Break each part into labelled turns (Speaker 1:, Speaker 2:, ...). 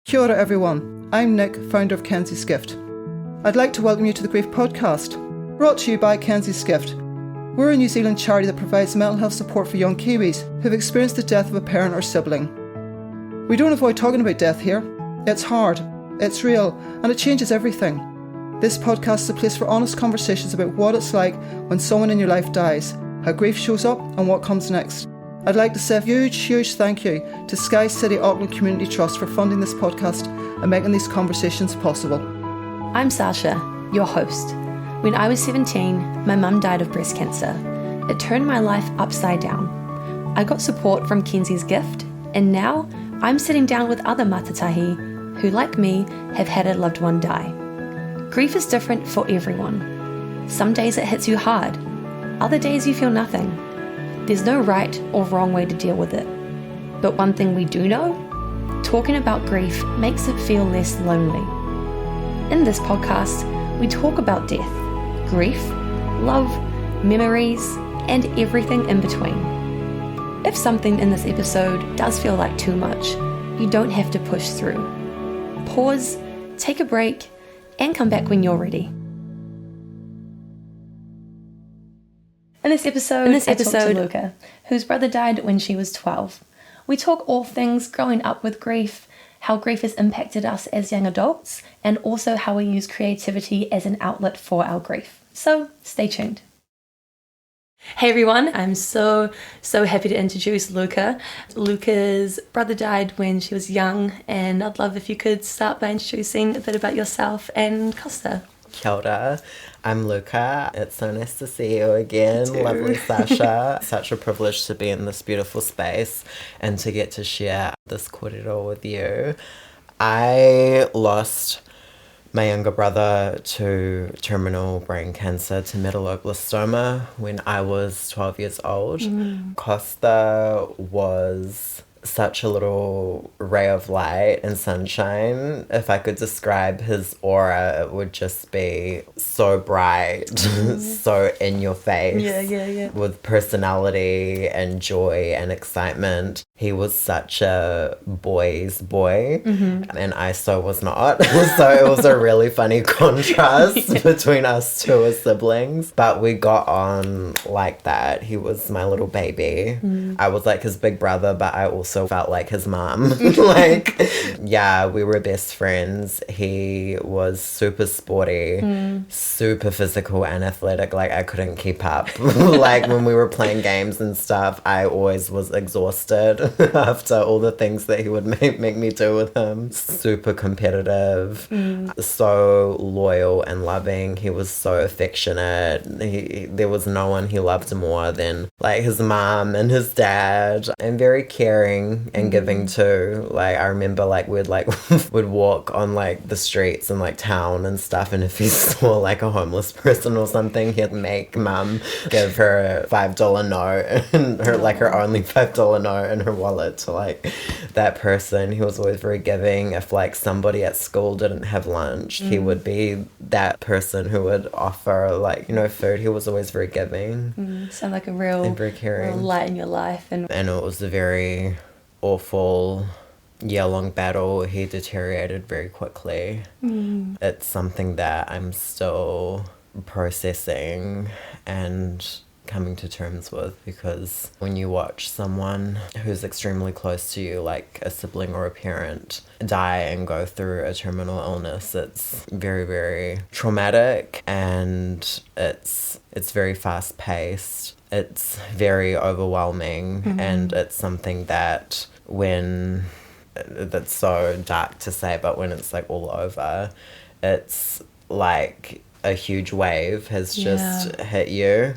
Speaker 1: Kia ora everyone, I'm Nick, founder of Kenzie's Gift. I'd like to welcome you to the Grief Podcast, brought to you by Kenzie's Gift. We're a New Zealand charity that provides mental health support for young Kiwis who've experienced the death of a parent or sibling. We don't avoid talking about death here. It's hard, it's real, and it changes everything. This podcast is a place for honest conversations about what it's like when someone in your life dies, how grief shows up, and what comes next. I'd like to say a huge thank you to SkyCity Auckland Community Trust for funding this podcast and making these conversations possible.
Speaker 2: I'm Sasha, your host. When I was 17, my mum died of breast cancer. It turned my life upside down. I got support from Kenzie's Gift, and now I'm sitting down with other matatahi who, like me, have had a loved one die. Grief is different for everyone. Some days it hits you hard. Other days you feel nothing. There's no right or wrong way to deal with it. But one thing we do know, talking about grief makes it feel less lonely. In this podcast, we talk about death, grief, love, memories, and everything in between. If something in this episode does feel like too much, you don't have to push through. Pause, take a break, and come back when you're ready. In this episode, I talked to Luka, whose brother died when she was 12. We talk all things growing up with grief, how grief has impacted us as young adults, and also how we use creativity as an outlet for our grief. So stay tuned. Hey everyone, I'm so happy to introduce Luka. Luka's brother died when she was young, and I'd love if you could start by introducing a bit about yourself and Kosta.
Speaker 3: Kia ora. I'm Luka. It's so nice to see you again. Lovely Sasha. Such a privilege to be in this beautiful space and to get to share this kōrero with you. I lost my younger brother to terminal brain cancer, to medulloblastoma, when I was 12 years old. Kosta was such a little ray of light and sunshine. If I could describe his aura, it would just be so bright, so in your face, with personality and joy and excitement. He was such a boy's boy, and I so was not. So it was a really funny contrast between us two as siblings, but we got on like that. He was my little baby. I was like his big brother, but I also felt like his mom. We were best friends. He was super sporty, super physical and athletic. Like, I couldn't keep up. Like, when we were playing games and stuff, I always was exhausted after all the things that he would make me do with him. Super competitive, so loyal and loving. He was so affectionate. There was no one he loved more than like his mom and his dad, and very caring and giving too. Like, I remember like we'd walk on like the streets in like town and stuff, and if he saw like a homeless person or something, he'd make mum give her a $5 note and her only $5 note in her wallet to like that person. He was always very giving. If like somebody at school didn't have lunch, he would be that person who would offer like, food. He was always very giving.
Speaker 2: Sound like a real,
Speaker 3: and very caring,
Speaker 2: real light in your life. And
Speaker 3: it was a very awful year-long battle. He deteriorated very quickly. It's something that I'm still processing and coming to terms with, because when you watch someone who's extremely close to you, like a sibling or a parent, die and go through a terminal illness, it's very, very traumatic, and it's very fast-paced. It's very overwhelming, and it's something that that's so dark to say, but when it's like all over, it's like a huge wave has just hit you,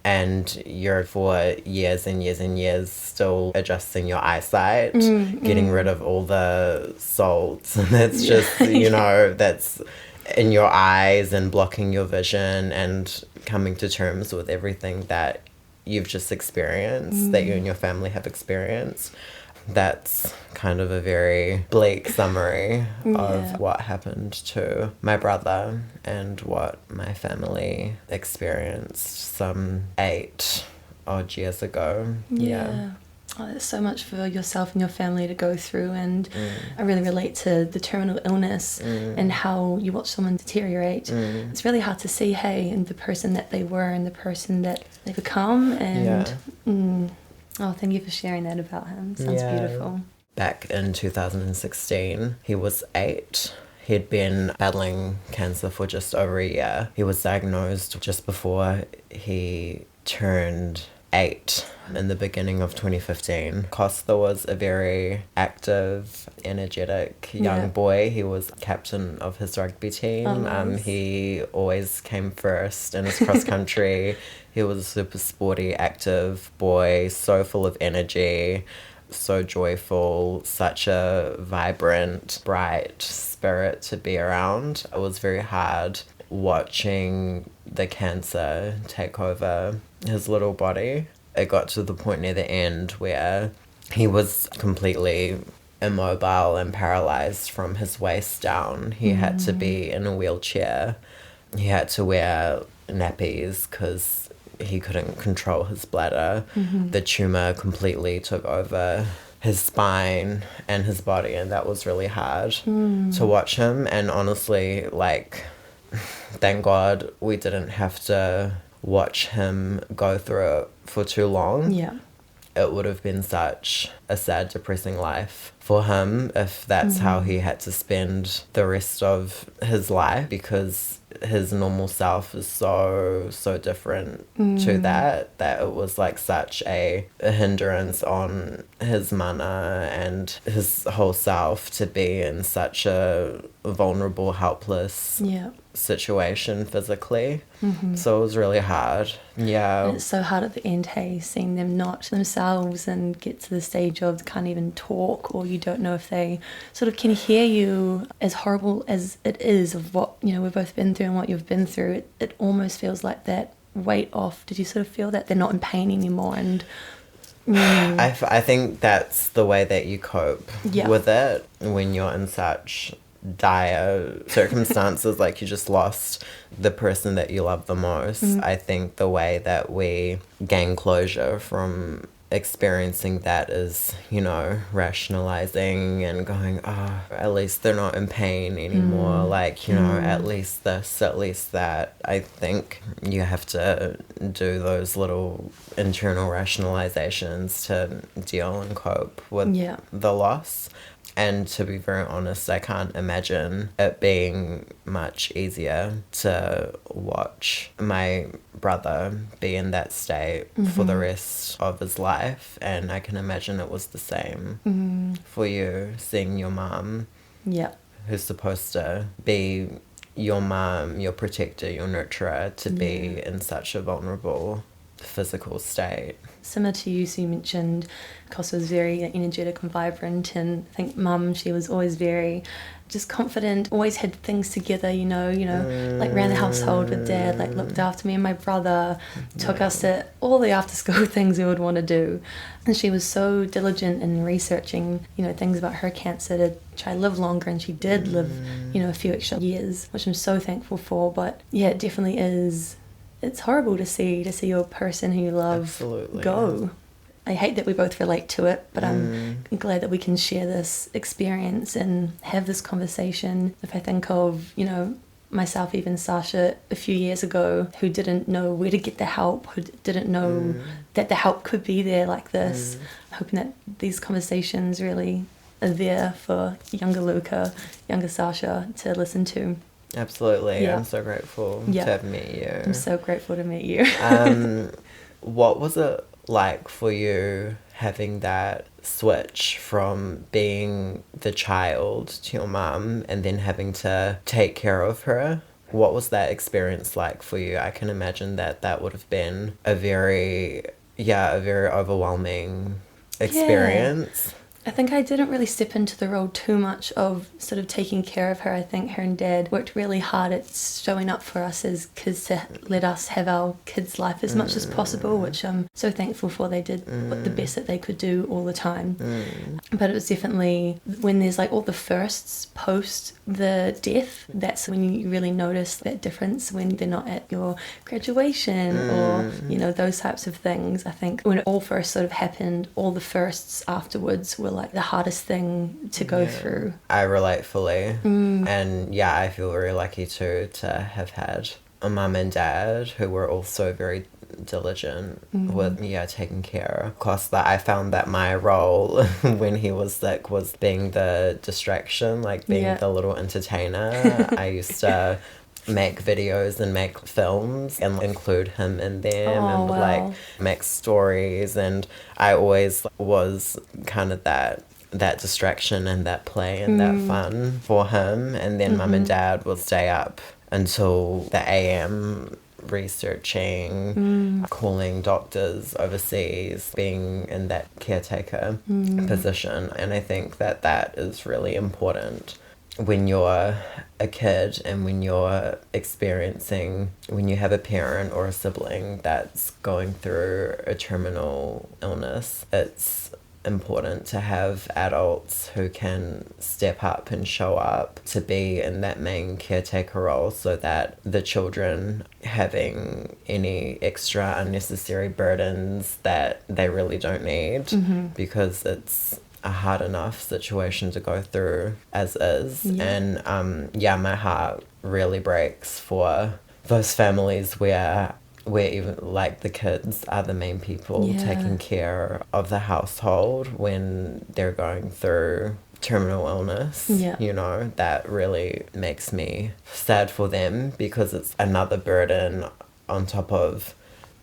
Speaker 3: and you're for years and years and years still adjusting your eyesight, getting rid of all the salts, and that's just, that's in your eyes and blocking your vision, and coming to terms with everything that you've just experienced, that you and your family have experienced. That's kind of a very bleak summary of what happened to my brother and what my family experienced some 8 odd years ago.
Speaker 2: Oh, there's so much for yourself and your family to go through, and I really relate to the terminal illness and how you watch someone deteriorate. It's really hard to see, hey, and the person that they were and the person that they become, and oh, thank you for sharing that about him. Sounds beautiful.
Speaker 3: Back in 2016, he was 8. He'd been battling cancer for just over a year. He was diagnosed just before he turned 8 in the beginning of 2015. Kosta was a very active, energetic young boy. He was captain of his rugby team.
Speaker 2: Oh, nice.
Speaker 3: He always came first in his cross country. He was a super sporty, active boy, so full of energy, so joyful, such a vibrant, bright spirit to be around. It was very hard watching the cancer take over his little body. It got to the point near the end where he was completely immobile and paralyzed from his waist down. He had to be in a wheelchair. He had to wear nappies because he couldn't control his bladder. The tumor completely took over his spine and his body, and that was really hard to watch him. And honestly, like, thank God we didn't have to watch him go through it for too long.
Speaker 2: Yeah.
Speaker 3: It would have been such a sad, depressing life for him if that's how he had to spend the rest of his life, because his normal self is so different to that it was like such a hindrance on his mana and his whole self to be in such a vulnerable, helpless situation physically. So it was really hard.
Speaker 2: And it's so hard at the end, hey, seeing them not themselves and get to the stage of can't even talk, or you don't know if they sort of can hear you. As horrible as it is of what, you know, we've both been through and what you've been through, it almost feels like that weight off. Did you sort of feel that they're not in pain anymore? And
Speaker 3: I think that's the way that you cope with it when you're in such dire circumstances, like you just lost the person that you love the most. I think the way that we gain closure from experiencing that is, you know, rationalizing and going, oh, at least they're not in pain anymore, like, you know, at least this, at least that. I think you have to do those little internal rationalizations to deal and cope with the loss. And to be very honest, I can't imagine it being much easier to watch my brother be in that state for the rest of his life. And I can imagine it was the same for you, seeing your mum, who's supposed to be your mum, your protector, your nurturer, to be in such a vulnerable physical state.
Speaker 2: Similar to you, so you mentioned Kosta was very energetic and vibrant, and I think Mum, she was always very just confident, always had things together, you know, like ran the household with Dad, like looked after me and my brother, took us to all the after school things we would want to do. And she was so diligent in researching, you know, things about her cancer to try to live longer, and she did live, you know, a few extra years, which I'm so thankful for. But yeah, it definitely is. It's horrible to see your person who you love go. I hate that we both relate to it, but I'm glad that we can share this experience and have this conversation. If I think of, you know, myself, even Sasha, a few years ago, who didn't know where to get the help, who didn't know that the help could be there like this, I'm hoping that these conversations really are there for younger Luka, younger Sasha to listen to.
Speaker 3: Absolutely. I'm so grateful to have met you.
Speaker 2: I'm so grateful to meet you.
Speaker 3: What was it like for you having that switch from being the child to your mum and then having to take care of her? What was that experience like for you? I can imagine that would have been a very overwhelming experience.
Speaker 2: I think I didn't really step into the role too much of sort of taking care of her. I think her and Dad worked really hard at showing up for us as kids to let us have our kids' life as much as possible, which I'm so thankful for. They did what the best that they could do all the time. But it was definitely when there's like all the firsts post the death, that's when you really notice that difference, when they're not at your graduation or, you know, those types of things. I think when it all first sort of happened, all the firsts afterwards were like the hardest thing to go through.
Speaker 3: I relate fully. And yeah, I feel very lucky too to have had a mum and dad who were also very diligent with taking care of Kosta. I found that my role when he was sick was being the distraction, like being the little entertainer. I used to make videos and make films and include him in them like make stories, and I always was kind of that distraction and that play and that fun for him. And then mum and dad would stay up until the AM researching, calling doctors overseas, being in that caretaker position. And I think that that is really important when you're a kid and when you're experiencing, when you have a parent or a sibling that's going through a terminal illness. It's important to have adults who can step up and show up to be in that main caretaker role, so that the children having any extra unnecessary burdens that they really don't need, because it's a hard enough situation to go through as is. And my heart really breaks for those families where even like the kids are the main people taking care of the household when they're going through terminal illness. You know, that really makes me sad for them, because it's another burden on top of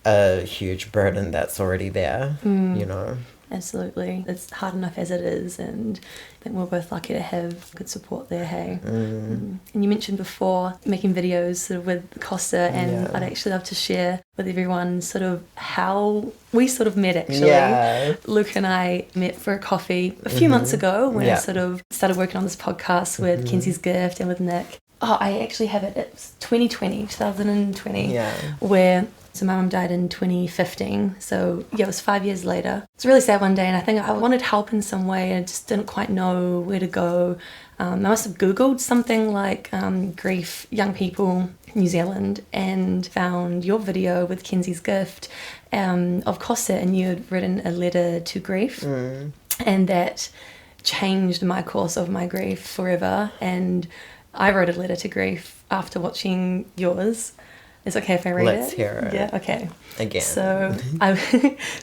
Speaker 3: a huge burden that's already there, you know.
Speaker 2: Absolutely. It's hard enough as it is, and I think we're both lucky to have good support there, hey? And you mentioned before making videos sort of with Kosta, and I'd actually love to share with everyone sort of how we sort of met, actually. Luke and I met for a coffee a few months ago when I sort of started working on this podcast with Kenzie's Gift and with Nick. Oh, I actually have it. It's 2020, where... So my mum died in 2015, so it was 5 years later. It's really sad one day, and I think I wanted help in some way, and I just didn't quite know where to go. I must have Googled something like grief, young people, New Zealand, and found your video with Kenzie's Gift of Kosta, and you had written a letter to grief, and that changed my course of my grief forever. And I wrote a letter to grief after watching yours. It's okay if I read it?
Speaker 3: Let's hear it.
Speaker 2: Yeah, okay.
Speaker 3: Again.
Speaker 2: So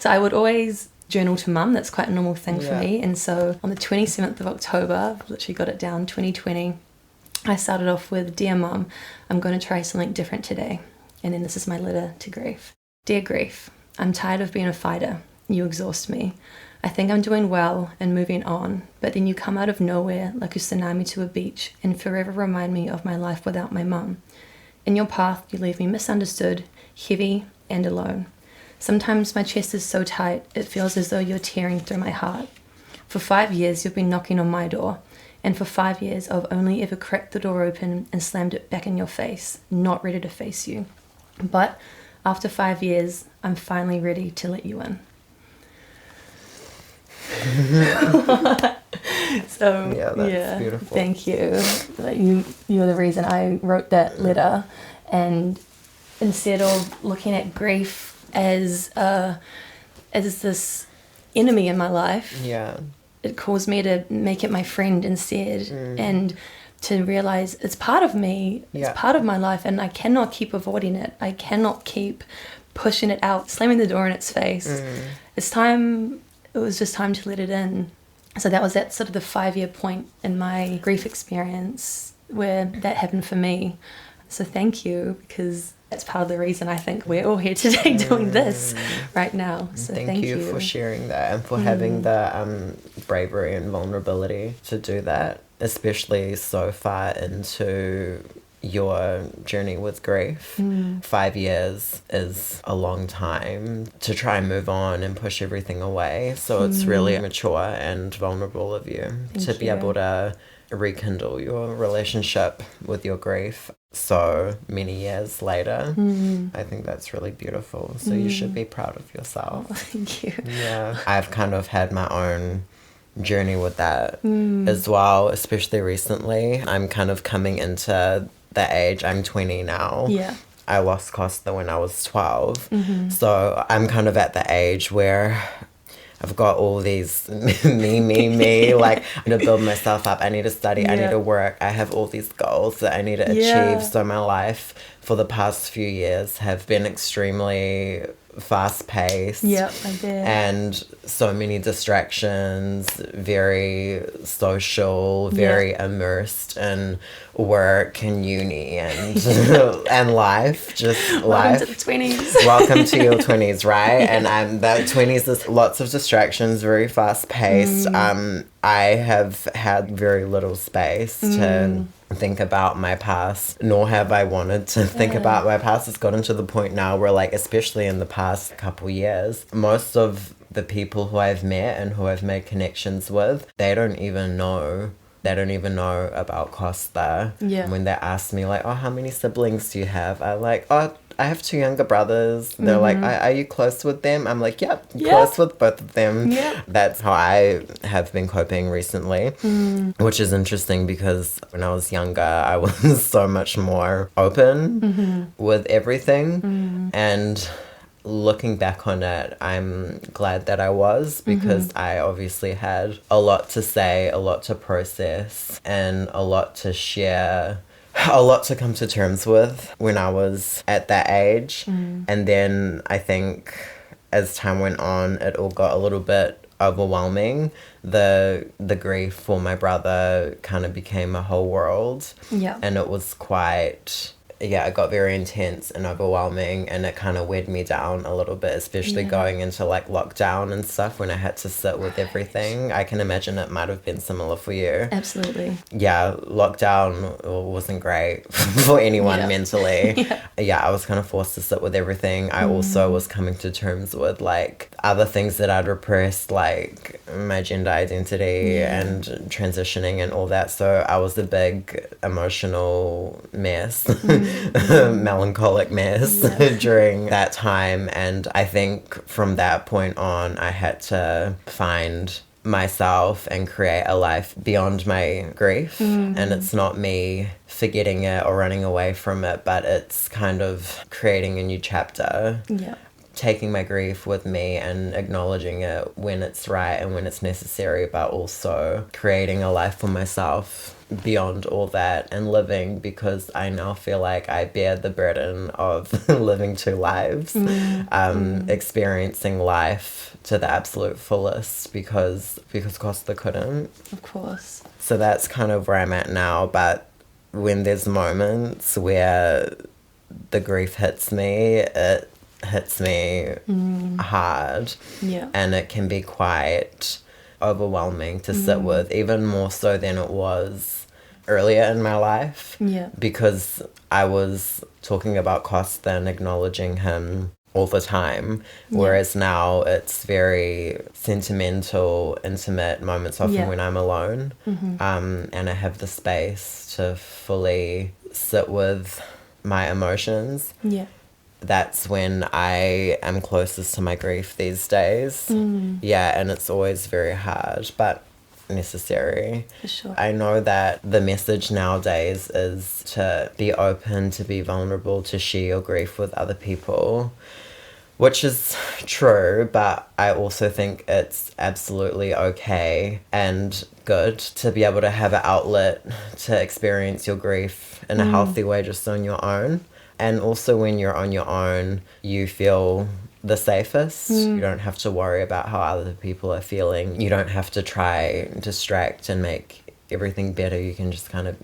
Speaker 2: I would always journal to mum. That's quite a normal thing for me. And so on the 27th of October, I've literally got it down, 2020, I started off with, "Dear Mum, I'm going to try something different today." And then this is my letter to grief. "Dear grief, I'm tired of being a fighter. You exhaust me. I think I'm doing well and moving on, but then you come out of nowhere like a tsunami to a beach and forever remind me of my life without my mum. In your path, you leave me misunderstood, heavy, and alone. Sometimes my chest is so tight, it feels as though you're tearing through my heart. For 5 years, you've been knocking on my door, and for 5 years, I've only ever cracked the door open and slammed it back in your face, not ready to face you. But after 5 years, I'm finally ready to let you in." So
Speaker 3: that's beautiful.
Speaker 2: Thank you. You're the reason I wrote that letter, and instead of looking at grief as this enemy in my life, it caused me to make it my friend instead, and to realize it's part of me, it's part of my life, and I cannot keep avoiding it. I cannot keep pushing it out, slamming the door in its face. It was just time to let it in. So that was at sort of the 5-year point in my grief experience where that happened for me. So thank you, because that's part of the reason I think we're all here today doing this right now. So thank you
Speaker 3: for sharing that, and for having the bravery and vulnerability to do that, especially so far into your journey with grief. 5 years is a long time to try and move on and push everything away. So it's really mature and vulnerable of you to be able to rekindle your relationship with your grief so many years later. I think that's really beautiful. So you should be proud of yourself.
Speaker 2: Oh, thank you.
Speaker 3: Yeah. I've kind of had my own journey with that as well, especially recently. I'm kind of coming into the age, I'm 20 now.
Speaker 2: Yeah.
Speaker 3: I lost Kosta when I was 12. So I'm kind of at the age where I've got all these me, like I need to build myself up. I need to study. I need to work. I have all these goals that I need to achieve. So my life for the past few years have been extremely fast-paced.
Speaker 2: Yep, I bet.
Speaker 3: And so many distractions, very social, very immersed in work and uni and and life, just life.
Speaker 2: Welcome to the 20s.
Speaker 3: Welcome to your 20s, right? And that 20s is lots of distractions, very fast-paced. I have had very little space to think about my past, nor have I wanted to think about my past. It's gotten to the point now where, like, especially in the past couple years, most of the people who I've met and who I've made connections with, they don't even know about Kosta.
Speaker 2: Yeah.
Speaker 3: When they ask me, like, oh, how many siblings do you have? I'm like, oh, I have 2 younger brothers. They're like, are you close with them? I'm like, yep, close with both of them.
Speaker 2: Yeah.
Speaker 3: That's how I have been coping recently, which is interesting because when I was younger, I was so much more open with everything. And looking back on it, I'm glad that I was, because I obviously had a lot to say, a lot to process, and a lot to share, a lot to come to terms with when I was at that age. And then I think as time went on, it all got a little bit overwhelming. The grief for my brother kind of became a whole world.
Speaker 2: Yeah.
Speaker 3: And it was quite... it got very intense and overwhelming, and it kind of weighed me down a little bit, especially going into like lockdown and stuff when I had to sit with everything. I can imagine it might have been similar for you.
Speaker 2: Absolutely.
Speaker 3: Yeah, lockdown wasn't great for anyone mentally. I was kind of forced to sit with everything. I also was coming to terms with like other things that I'd repressed, like my gender identity and transitioning and all that. So I was a big emotional mess. Melancholic mess during that time, and I think from that point on I had to find myself and create a life beyond my grief. And it's not me forgetting it or running away from it, but it's kind of creating a new chapter, taking my grief with me and acknowledging it when it's right and when it's necessary, but also creating a life for myself beyond all that and living, because I now feel like I bear the burden of living 2 lives, experiencing life to the absolute fullest because Costa couldn't.
Speaker 2: Of course.
Speaker 3: So that's kind of where I'm at now. But when there's moments where the grief hits me, it hits me hard, and it can be quite overwhelming to sit with, even more so than it was earlier in my life, because I was talking about Kosta and acknowledging him all the time, whereas now it's very sentimental, intimate moments often when I'm alone, and I have the space to fully sit with my emotions. That's when I am closest to my grief these days. And it's always very hard, but necessary.
Speaker 2: For sure.
Speaker 3: I know that the message nowadays is to be open, to be vulnerable, to share your grief with other people, which is true, but I also think it's absolutely okay and good to be able to have an outlet to experience your grief in a healthy way just on your own. And also when you're on your own, you feel the safest. You don't have to worry about how other people are feeling. You don't have to try and distract and make everything better. You can just kind of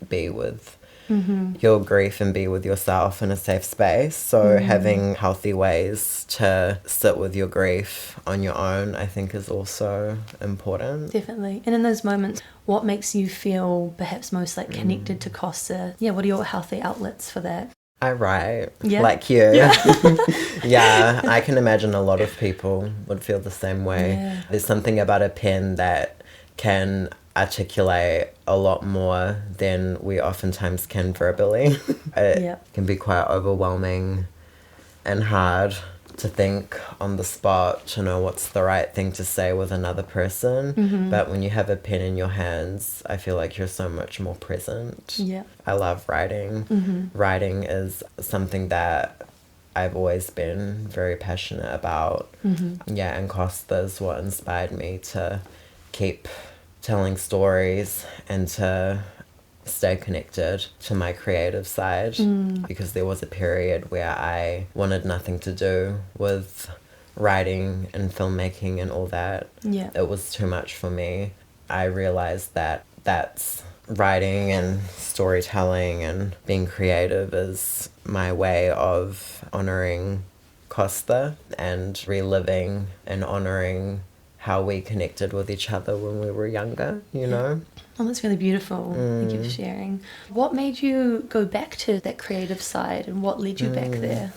Speaker 3: be with your grief and be with yourself in a safe space. So having healthy ways to sit with your grief on your own, I think, is also important.
Speaker 2: Definitely. And in those moments, what makes you feel perhaps most like connected to Kosta? Yeah, what are your healthy outlets for that?
Speaker 3: I write,
Speaker 2: Yeah.
Speaker 3: like you. Yeah, I can imagine a lot of people would feel the same way.
Speaker 2: Yeah.
Speaker 3: There's something about a pen that can articulate a lot more than we oftentimes can verbally. It can be quite overwhelming and hard to think on the spot, to know what's the right thing to say with another person. But when you have a pen in your hands, I feel like you're so much more present.
Speaker 2: Yeah.
Speaker 3: I love writing. Writing is something that I've always been very passionate about. Yeah, and Kosta is what inspired me to keep telling stories and to stay connected to my creative side, because there was a period where I wanted nothing to do with writing and filmmaking and all that.
Speaker 2: Yeah.
Speaker 3: It was too much for me. I realized that that's writing and storytelling and being creative is my way of honoring Kosta and reliving and honoring how we connected with each other when we were younger, you know?
Speaker 2: Oh, that's really beautiful. Thank you for sharing. What made you go back to that creative side, and what led you back there?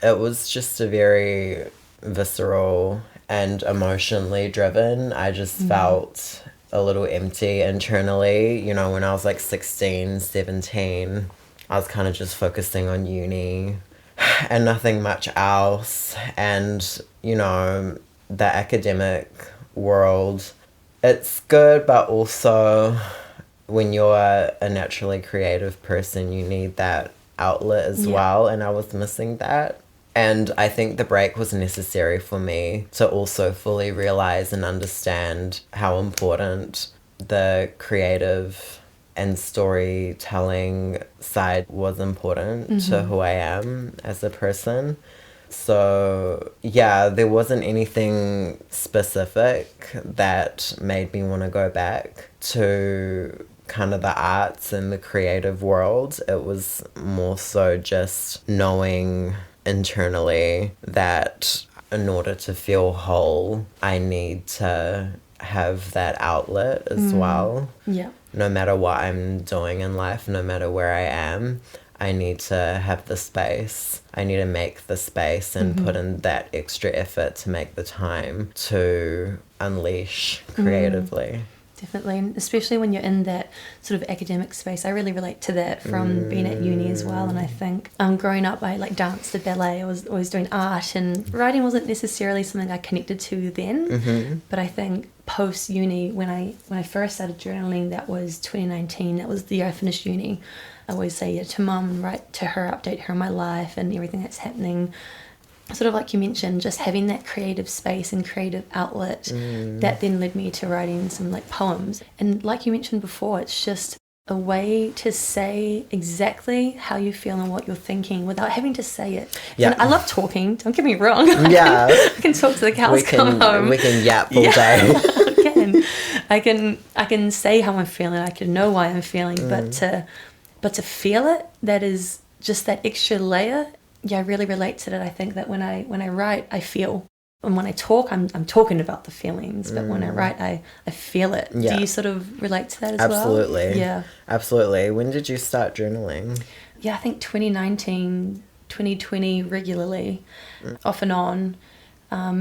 Speaker 3: It was just a very visceral and emotionally driven. I just felt a little empty internally. You know, when I was like 16, 17, I was kind of just focusing on uni and nothing much else. And, you know, the academic world, it's good, but also when you're a naturally creative person, you need that outlet as well, and I was missing that. And I think the break was necessary for me to also fully realize and understand how important the creative and storytelling side was important to who I am as a person. So, yeah, there wasn't anything specific that made me want to go back to kind of the arts and the creative world. It was more so just knowing internally that in order to feel whole, I need to have that outlet as well.
Speaker 2: Yeah.
Speaker 3: No matter what I'm doing in life, no matter where I am, I need to have the space. I need to make the space and put in that extra effort to make the time to unleash creatively.
Speaker 2: Definitely, and especially when you're in that sort of academic space. I really relate to that from being at uni as well. And I think growing up, I like danced to ballet. I was always doing art, and writing wasn't necessarily something I connected to then. But I think post uni, when I first started journaling, that was 2019. That was the year I finished uni. I always say to mum and write to her, update her on my life and everything that's happening. Sort of like you mentioned, just having that creative space and creative outlet, that then led me to writing some like poems. And like you mentioned before, it's just a way to say exactly how you feel and what you're thinking without having to say it.
Speaker 3: Yeah.
Speaker 2: And I love talking, don't get me wrong.
Speaker 3: Yeah.
Speaker 2: I can talk to the cows come home.
Speaker 3: We can yap all day.
Speaker 2: I can say how I'm feeling, I can know why I'm feeling, but to feel it, that is just that extra layer. Yeah, I really relate to that. I think that when I write, I feel. And when I talk, I'm talking about the feelings. But when I write, I feel it.
Speaker 3: Yeah.
Speaker 2: Do you sort of relate to that as
Speaker 3: Absolutely.
Speaker 2: well? Yeah.
Speaker 3: Absolutely. When did you start journaling?
Speaker 2: Yeah, I think 2019, 2020 regularly, off and on.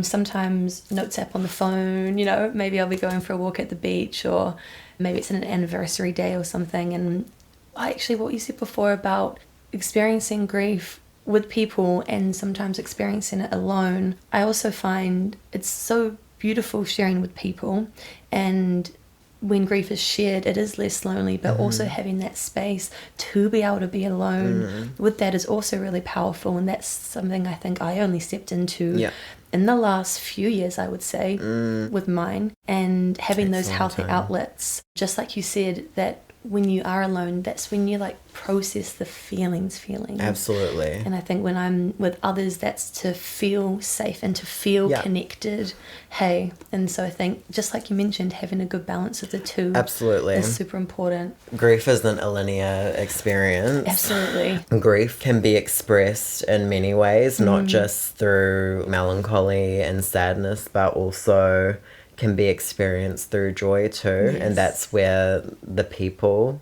Speaker 2: Sometimes notes app on the phone, you know, maybe I'll be going for a walk at the beach, or maybe it's an anniversary day or something. And actually what you said before about experiencing grief with people and sometimes experiencing it alone, I also find it's so beautiful sharing with people, and when grief is shared, it is less lonely, but also having that space to be able to be alone with that is also really powerful. And that's something I think I only stepped into in the last few years, I would say, with mine, and having those healthy outlets, just like you said, that when you are alone, that's when you like process the feelings.
Speaker 3: Absolutely.
Speaker 2: And I think when I'm with others, that's to feel safe and to feel connected. And so I think, just like you mentioned, having a good balance of the two
Speaker 3: Absolutely
Speaker 2: is super important.
Speaker 3: Grief isn't a linear experience.
Speaker 2: Absolutely.
Speaker 3: Grief can be expressed in many ways, not just through melancholy and sadness, but also can be experienced through joy too.
Speaker 2: Yes.
Speaker 3: And that's where the people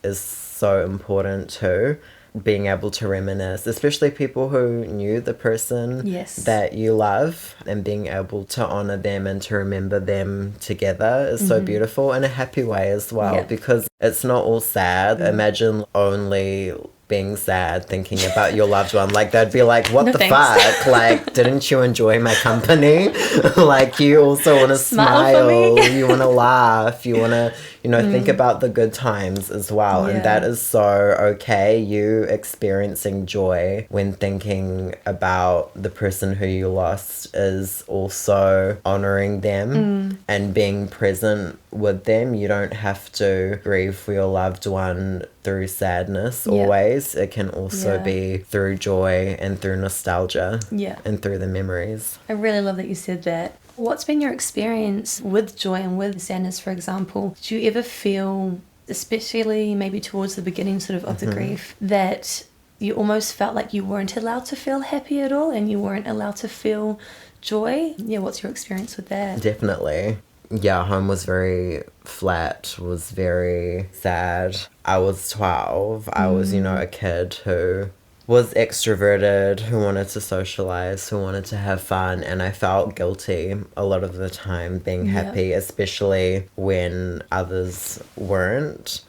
Speaker 3: is so important too. Being able to reminisce, especially people who knew the person that you love, and being able to honor them and to remember them together is so beautiful, in a happy way as well, because it's not all sad. Imagine only being sad thinking about your loved one. Like, they'd be like, what the fuck? Like, didn't you enjoy my company? Like, you also want to smile, you want to laugh, you want to, you know, think about the good times as well. And that is so okay. You experiencing joy when thinking about the person who you lost is also honoring them and being present with them. You don't have to grieve for your loved one through sadness always. It can also be through joy and through nostalgia and through the memories.
Speaker 2: I really love that you said that. What's been your experience with joy and with sadness, for example? Do you ever feel, especially maybe towards the beginning sort of the grief, that you almost felt like you weren't allowed to feel happy at all and you weren't allowed to feel joy? Yeah, what's your experience with that?
Speaker 3: Definitely. Yeah, home was very flat, was very sad. I was 12. I was, you know, a kid who was extroverted, who wanted to socialize, who wanted to have fun, and I felt guilty a lot of the time being happy, especially when others weren't.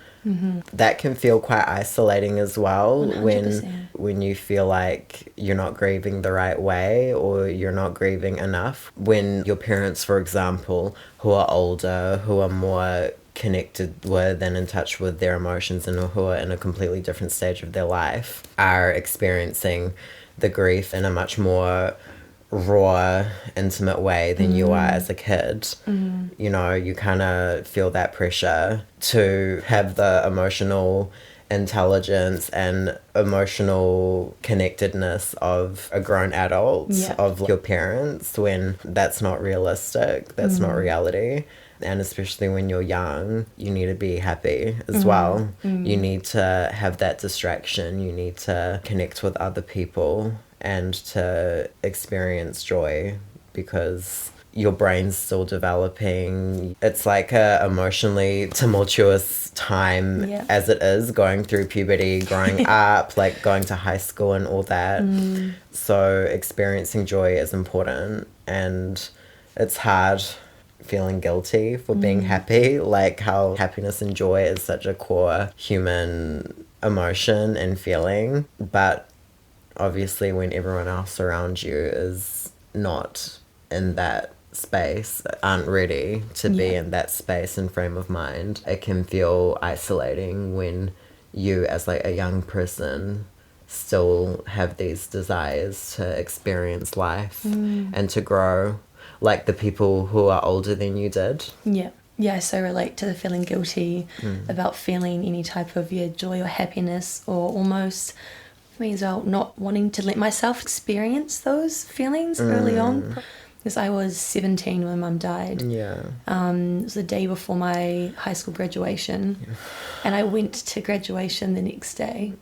Speaker 3: That can feel quite isolating as well
Speaker 2: 100%.
Speaker 3: when you feel like you're not grieving the right way or you're not grieving enough. When your parents, for example, who are older, who are more connected with and in touch with their emotions and who are in a completely different stage of their life, are experiencing the grief in a much more raw, intimate way than you are as a kid. You know, you kind of feel that pressure to have the emotional intelligence and emotional connectedness of a grown adult, of your parents, when that's not realistic, that's not reality. And especially when you're young, you need to be happy as well. You need to have that distraction. You need to connect with other people and to experience joy, because your brain's still developing. It's like a emotionally tumultuous time as it is, going through puberty, growing up, like going to high school and all that. So experiencing joy is important, and it's hard feeling guilty for being happy, like how happiness and joy is such a core human emotion and feeling. But obviously when everyone else around you is not in that space, aren't ready to be in that space and frame of mind, it can feel isolating when you as like a young person still have these desires to experience life and to grow like the people who are older than you did.
Speaker 2: I so relate to the feeling guilty about feeling any type of joy or happiness, or almost for me as well, not wanting to let myself experience those feelings early on. Because I was 17 when Mum died. It was the day before my high school graduation. And I went to graduation the next day.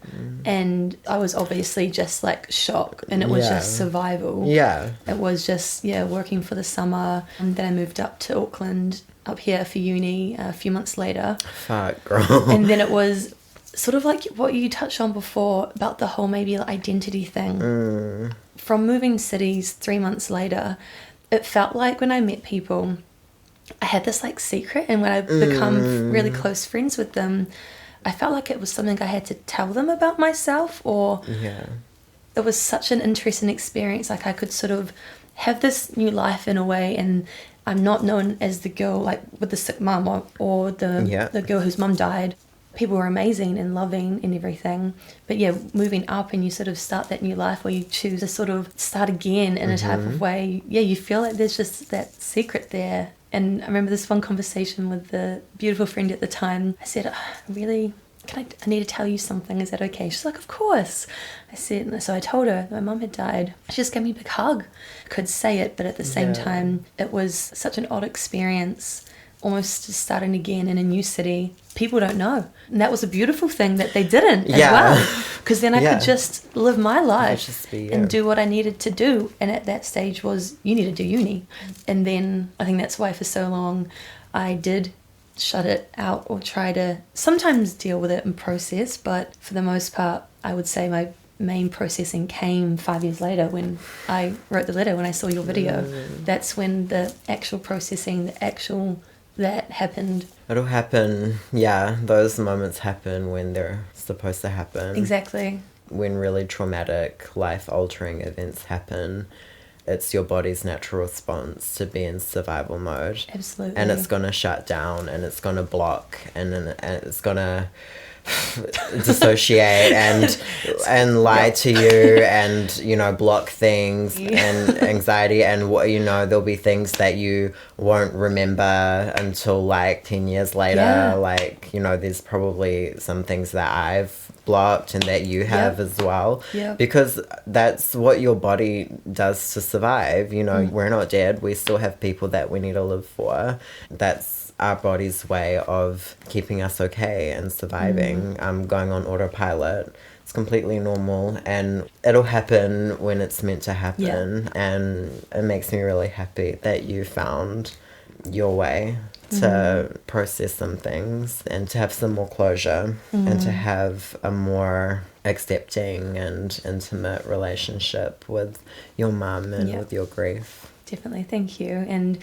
Speaker 2: And I was obviously just like shocked. And it was just survival. It was just, working for the summer. And then I moved up to Auckland, up here for uni a few months later.
Speaker 3: Fuck, girl.
Speaker 2: And then it was sort of like what you touched on before about the whole maybe identity thing. From moving cities 3 months later, it felt like when I met people, I had this like secret, and when I become really close friends with them, I felt like it was something I had to tell them about myself, or it was such an interesting experience. Like I could sort of have this new life in a way, and I'm not known as the girl like with the sick mum or the girl whose mum died. People were amazing and loving and everything. But moving up and you sort of start that new life where you choose to sort of start again in a type of way. You feel like there's just that secret there. And I remember this one conversation with the beautiful friend at the time. I said, I need to tell you something. Is that okay? She's like, of course. I said, so I told her my mum had died. She just gave me a big hug. I could say it, but at the same time, it was such an odd experience, almost just starting again in a new city. People don't know. And that was a beautiful thing that they didn't as well. Because then I could just live my life and do what I needed to do. And at that stage was, you need to do uni. And then I think that's why for so long I did shut it out or try to sometimes deal with it and process. But for the most part, I would say my main processing came 5 years later when I wrote the letter, when I saw your video. That's when the actual processing, that happened.
Speaker 3: It'll happen, those moments happen when they're supposed to happen.
Speaker 2: Exactly.
Speaker 3: When really traumatic, life-altering events happen, it's your body's natural response to be in survival mode.
Speaker 2: Absolutely.
Speaker 3: And it's going to shut down, and it's going to block, and it's going to dissociate and lie to you, and block things and anxiety, and there'll be things that you won't remember until 10 years later. There's probably some things that I've blocked and that you have as well, because that's what your body does to survive. We're not dead, we still have people that we need to live for. That's our body's way of keeping us okay and surviving. Going on autopilot. It's completely normal, and it'll happen when it's meant to happen. And it makes me really happy that you found your way to process some things and to have some more closure and to have a more accepting and intimate relationship with your mum and with your grief.
Speaker 2: Definitely, thank you. And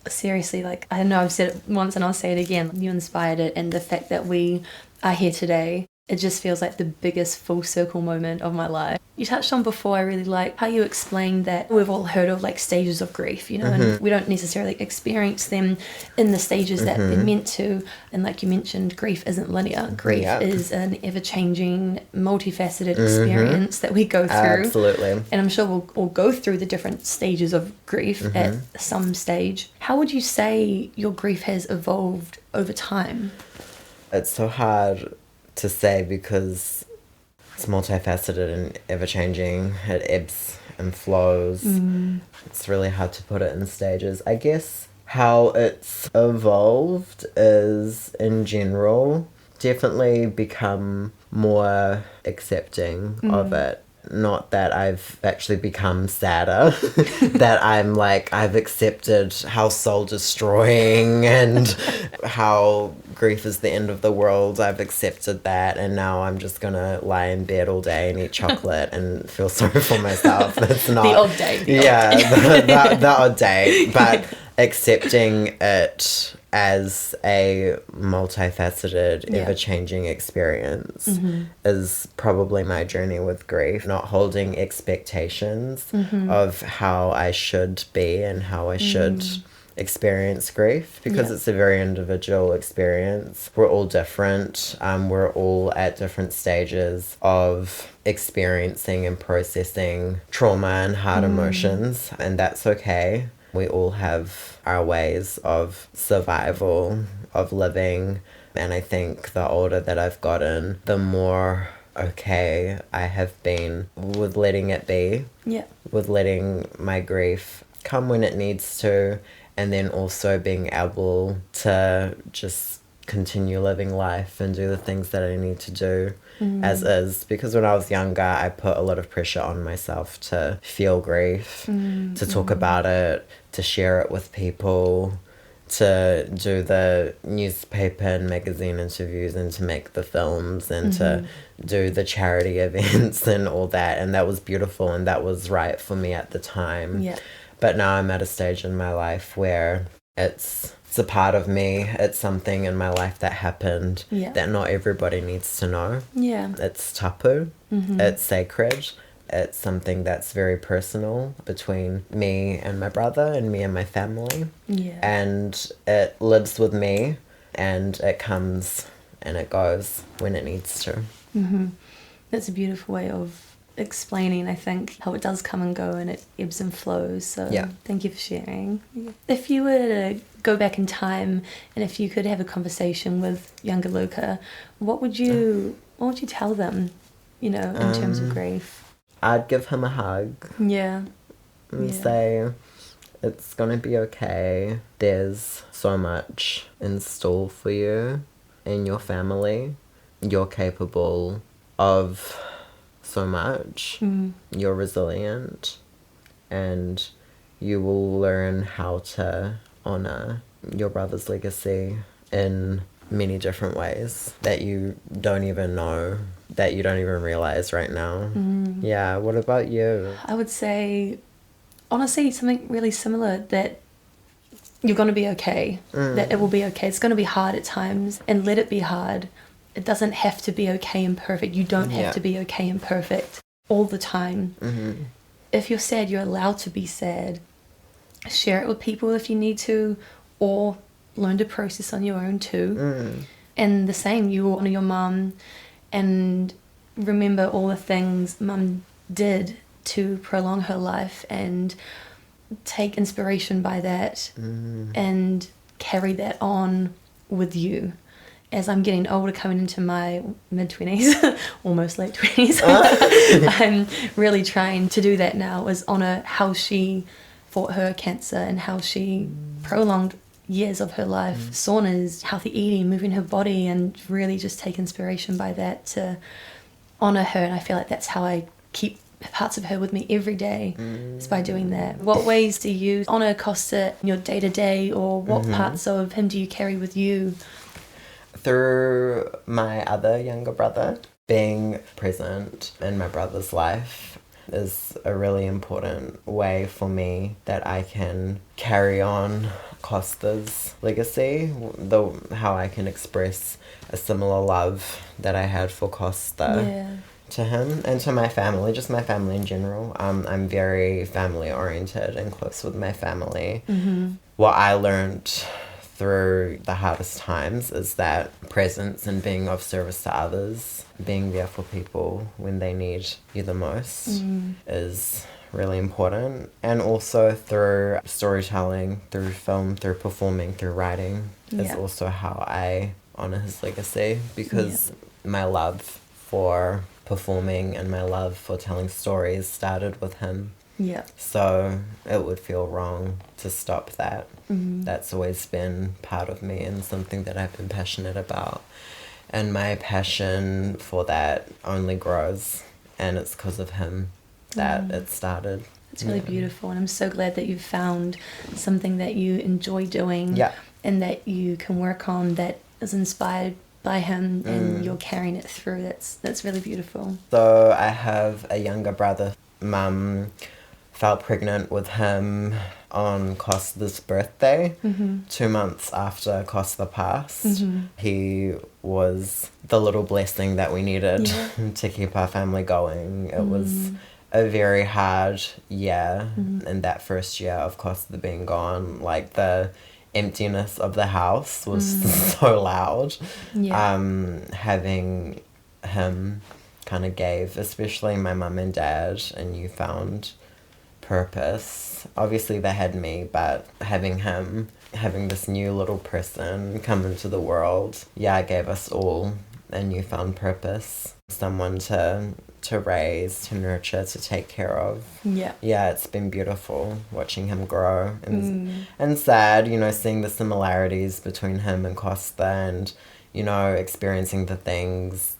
Speaker 2: seriously, I know I've said it once and I'll say it again, you inspired it, and the fact that we are here today, it just feels like the biggest full circle moment of my life. You touched on before, I really like how you explained that we've all heard of stages of grief, and we don't necessarily experience them in the stages that they're meant to. And like you mentioned, grief isn't linear. Grief is an ever-changing, multifaceted experience that we go through.
Speaker 3: Absolutely.
Speaker 2: And I'm sure we'll all go through the different stages of grief at some stage. How would you say your grief has evolved over time?
Speaker 3: It's so hard to say because it's multifaceted and ever-changing. It ebbs and flows. It's really hard to put it in stages. I guess how it's evolved is, in general, definitely become more accepting of it. Not that I've actually become sadder, that I've accepted how soul destroying and how grief is the end of the world. I've accepted that, and now I'm just gonna lie in bed all day and eat chocolate and feel sorry for myself. That's not
Speaker 2: the odd day.
Speaker 3: The odd day, but accepting it as a multifaceted, ever-changing experience is probably my journey with grief. Not holding expectations of how I should be and how I should experience grief, because it's a very individual experience. We're all different. We're all at different stages of experiencing and processing trauma and hard emotions, and that's okay. We all have our ways of survival, of living. And I think the older that I've gotten, the more okay I have been with letting it be. Yeah. With letting my grief come when it needs to. And then also being able to just continue living life and do the things that I need to do as is. Because when I was younger, I put a lot of pressure on myself to feel grief, to talk about it, to share it with people, to do the newspaper and magazine interviews, and to make the films, and to do the charity events and all that. And that was beautiful, and that was right for me at the time. Yeah. But now I'm at a stage in my life where it's a part of me. It's something in my life that happened that not everybody needs to know. Yeah. It's tapu. It's sacred. It's something that's very personal between me and my brother and me and my family. Yeah. And it lives with me, and it comes and it goes when it needs to.
Speaker 2: That's a beautiful way of explaining, I think, how it does come and go and it ebbs and flows. So thank you for sharing. If you were to go back in time and if you could have a conversation with younger Luka, what would you tell them, in terms of grief?
Speaker 3: I'd give him a hug.
Speaker 2: Yeah.
Speaker 3: And say, it's gonna be okay. There's so much in store for you and your family. You're capable of so much. You're resilient, and you will learn how to honor your brother's legacy in many different ways that you don't even know, that you don't even realize right now. Yeah, what about you?
Speaker 2: I would say, honestly, something really similar, that you're going to be okay, that it will be okay. It's going to be hard at times, and let it be hard. It doesn't have to be okay and perfect. You don't have to be okay and perfect all the time. If you're sad, you're allowed to be sad. Share it with people if you need to, or learn to process on your own too. And the same, you will honor your mum and remember all the things mum did to prolong her life, and take inspiration by that and carry that on with you. As I'm getting older, coming into my mid-20s, almost late 20s, I'm really trying to do that now, is honour how she fought her cancer and how she prolonged years of her life. Saunas, healthy eating, moving her body, and really just take inspiration by that to honour her. And I feel like that's how I keep parts of her with me every day, is by doing that. What ways do you honour Kosta in your day-to-day, or what parts of him do you carry with you?
Speaker 3: Through my other younger brother. Being present in my brother's life is a really important way for me that I can carry on Kosta's legacy, how I can express a similar love that I had for Kosta to him and to my family, just my family in general. I'm very family oriented and close with my family. What I learned through the hardest times is that presence and being of service to others, being there for people when they need you the most, is really important. And also through storytelling, through film, through performing, through writing, is also how I honor his legacy, because my love for performing and my love for telling stories started with him. So it would feel wrong to stop that. That's always been part of me and something that I've been passionate about. And my passion for that only grows, and it's because of him that it started.
Speaker 2: It's really beautiful, and I'm so glad that you've found something that you enjoy doing and that you can work on, that is inspired by him, and you're carrying it through. That's really beautiful.
Speaker 3: So I have a younger brother. Mum fell pregnant with him on Kosta's birthday, 2 months after Kosta passed. He was the little blessing that we needed to keep our family going. It was a very hard year, and that first year of Kosta being gone, like the emptiness of the house was so loud. Having him kind of gave, especially my mum and dad, a newfound purpose. Obviously they had me, but having him, having this new little person come into the world, gave us all a newfound purpose. Someone to raise, to nurture, to take care of. It's been beautiful watching him grow, and sad, seeing the similarities between him and Kosta, and experiencing the things,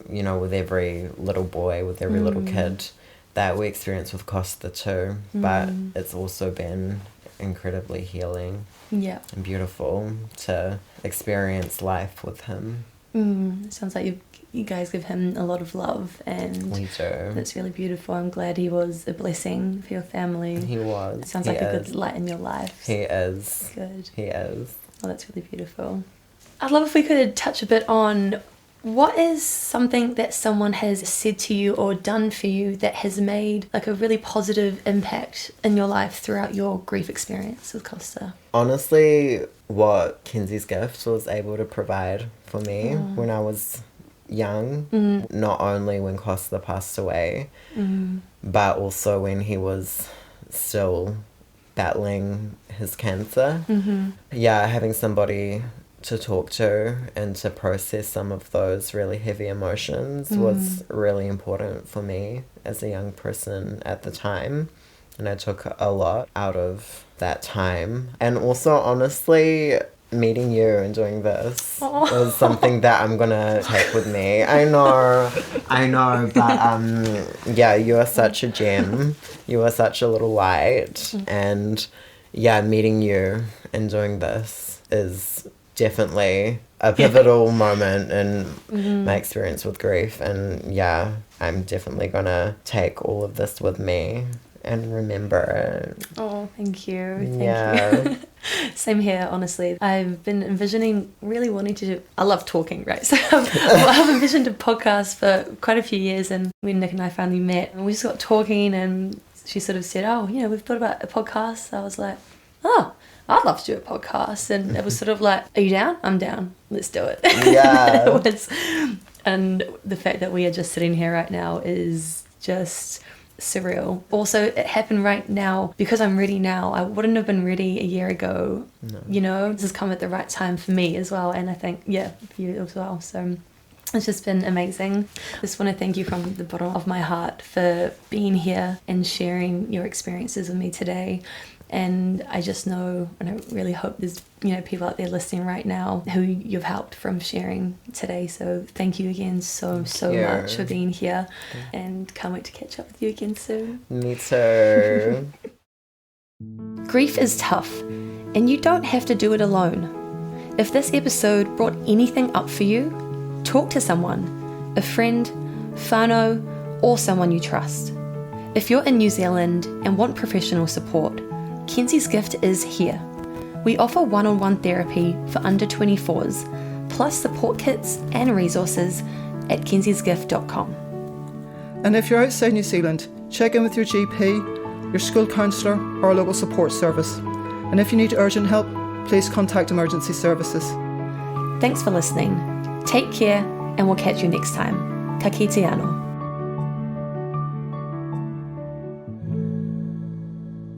Speaker 3: with every little boy, with every little kid that we experience with Kosta too. But it's also been incredibly healing and beautiful to experience life with him.
Speaker 2: It sounds like you guys give him a lot of love, and
Speaker 3: we do.
Speaker 2: That's really beautiful. I'm glad he was a blessing for your family.
Speaker 3: He was.
Speaker 2: It sounds like a good light in your life.
Speaker 3: He is.
Speaker 2: Good.
Speaker 3: He is.
Speaker 2: Oh, that's really beautiful. I'd love if we could touch a bit on what is something that someone has said to you or done for you that has made like a really positive impact in your life throughout your grief experience with Kosta?
Speaker 3: Honestly, what Kenzie's gift was able to provide for me when I was young, not only when Kosta passed away, but also when he was still battling his cancer. Yeah, having somebody to talk to and to process some of those really heavy emotions was really important for me as a young person at the time. And I took a lot out of that time. And also, honestly, meeting you and doing this was something that I'm gonna take with me. I know, but yeah, you are such a gem. You are such a little light. And yeah, meeting you and doing this is definitely a pivotal moment in my experience with grief. And yeah, I'm definitely gonna take all of this with me and remember it.
Speaker 2: Oh, thank you. Thank you. Same here, honestly. I've been envisioning really wanting to do, I love talking, right? So I've envisioned a podcast for quite a few years, and when Nick and I finally met, and we just got talking, and she sort of said, oh, you know, we've thought about a podcast. I was like, oh, I'd love to do a podcast. And it was sort of like, are you down? I'm down. Let's do it.
Speaker 3: Yeah.
Speaker 2: And the fact that we are just sitting here right now is just surreal. Also, it happened right now because I'm ready now. I wouldn't have been ready a year ago. No. You know, this has come at the right time for me as well, and I think, yeah, for you as well. So it's just been amazing. I just want to thank you from the bottom of my heart for being here and sharing your experiences with me today. And I just know, and I really hope there's, you know, people out there listening right now who you've helped from sharing today. So thank you again so much for being here, and can't wait to catch up with you again soon.
Speaker 3: Me too.
Speaker 2: Grief is tough, and you don't have to do it alone. If this episode brought anything up for you, talk to someone, a friend, whānau, or someone you trust. If you're in New Zealand and want professional support, Kenzie's Gift is here. We offer one-on-one therapy for under 24s, plus support kits and resources at kensiesgift.com.
Speaker 1: And if you're outside New Zealand, check in with your GP, your school counsellor, or a local support service. And if you need urgent help, please contact emergency services.
Speaker 2: Thanks for listening. Take care, and we'll catch you next time. Ka kite anō.